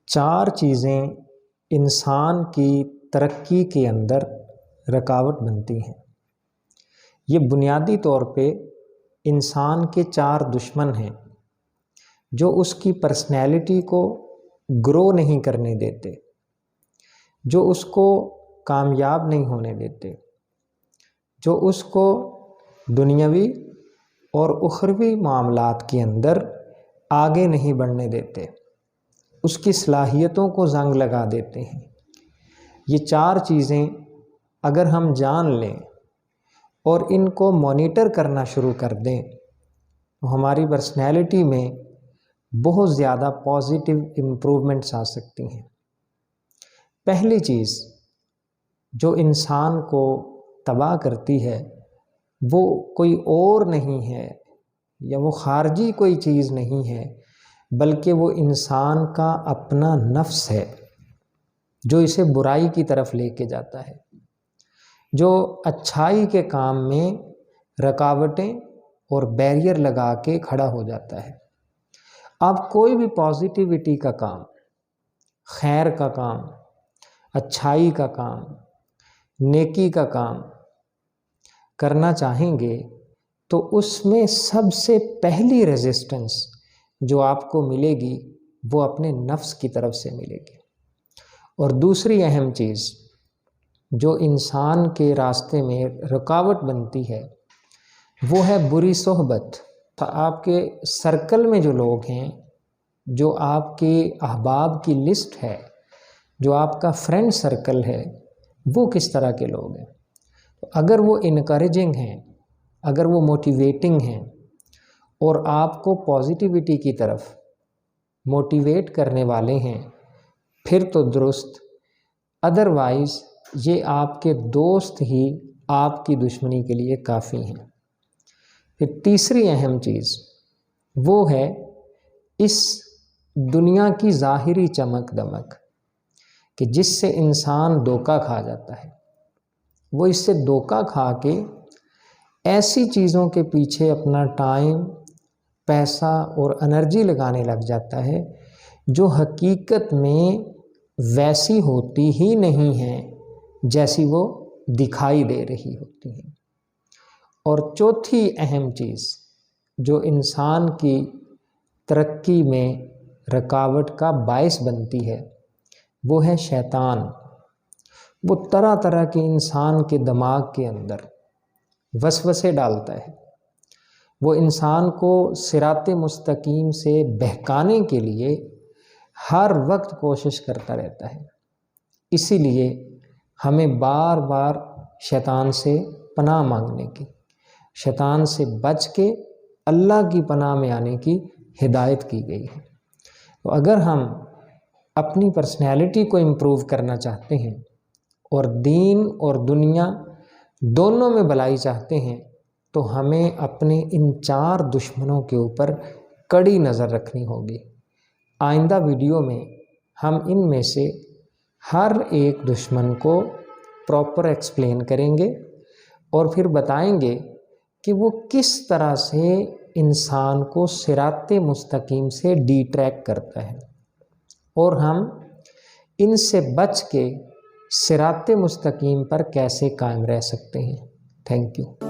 4 چیزیں انسان کی ترقی کے اندر رکاوٹ بنتی ہیں۔ یہ بنیادی طور پہ انسان کے 4 دشمن ہیں جو اس کی پرسنالٹی کو گرو نہیں کرنے دیتے، جو اس کو کامیاب نہیں ہونے دیتے، جو اس کو دنیاوی اور اخروی معاملات کے اندر آگے نہیں بڑھنے دیتے، اس کی صلاحیتوں کو زنگ لگا دیتے ہیں۔ یہ 4 چیزیں اگر ہم جان لیں اور ان کو مانیٹر کرنا شروع کر دیں تو ہماری پرسنالٹی میں بہت زیادہ پازیٹیو امپرومنٹس آ سکتی ہیں۔ پہلی چیز جو انسان کو تباہ کرتی ہے وہ کوئی اور نہیں ہے یا وہ خارجی کوئی چیز نہیں ہے، بلکہ وہ انسان کا اپنا نفس ہے جو اسے برائی کی طرف لے کے جاتا ہے، جو اچھائی کے کام میں رکاوٹیں اور بیریئر لگا کے کھڑا ہو جاتا ہے۔ آپ کوئی بھی پازیٹیوٹی کا کام، خیر کا کام، اچھائی کا کام، نیکی کا کام کرنا چاہیں گے تو اس میں سب سے پہلی ریزسٹنس جو آپ کو ملے گی وہ اپنے نفس کی طرف سے ملے گی۔ اور دوسری اہم چیز جو انسان کے راستے میں رکاوٹ بنتی ہے وہ ہے بری صحبت۔ آپ کے سرکل میں جو لوگ ہیں، جو آپ کے احباب کی لسٹ ہے، جو آپ کا فرینڈ سرکل ہے، وہ کس طرح کے لوگ ہیں؟ اگر وہ انکریجنگ ہیں، اگر وہ موٹیویٹنگ ہیں اور آپ کو پازیٹیوٹی کی طرف موٹیویٹ کرنے والے ہیں پھر تو درست، ادروائز یہ آپ کے دوست ہی آپ کی دشمنی کے لیے کافی ہیں۔ پھر تیسری اہم چیز وہ ہے اس دنیا کی ظاہری چمک دمک کہ جس سے انسان دھوکہ کھا جاتا ہے۔ وہ اس سے دھوکہ کھا کے ایسی چیزوں کے پیچھے اپنا ٹائم، پیسہ اور انرجی لگانے لگ جاتا ہے جو حقیقت میں ویسی ہوتی ہی نہیں ہیں جیسی وہ دکھائی دے رہی ہوتی ہیں۔ اور چوتھی اہم چیز جو انسان کی ترقی میں رکاوٹ کا باعث بنتی ہے وہ ہے شیطان۔ وہ طرح طرح کے انسان کے دماغ کے اندر وسوسے ڈالتا ہے، وہ انسان کو صراط مستقیم سے بہکانے کے لیے ہر وقت کوشش کرتا رہتا ہے۔ اسی لیے ہمیں بار بار شیطان سے پناہ مانگنے کی، شیطان سے بچ کے اللہ کی پناہ میں آنے کی ہدایت کی گئی ہے۔ تو اگر ہم اپنی پرسنالٹی کو امپروو کرنا چاہتے ہیں اور دین اور دنیا دونوں میں بھلائی چاہتے ہیں تو ہمیں اپنے ان 4 دشمنوں کے اوپر کڑی نظر رکھنی ہوگی۔ آئندہ ویڈیو میں ہم ان میں سے ہر ایک دشمن کو پراپر ایکسپلین کریں گے اور پھر بتائیں گے کہ وہ کس طرح سے انسان کو صراط مستقیم سے ڈی ٹریک کرتا ہے اور ہم ان سے بچ کے صراط مستقیم پر کیسے قائم رہ سکتے ہیں۔ Thank you.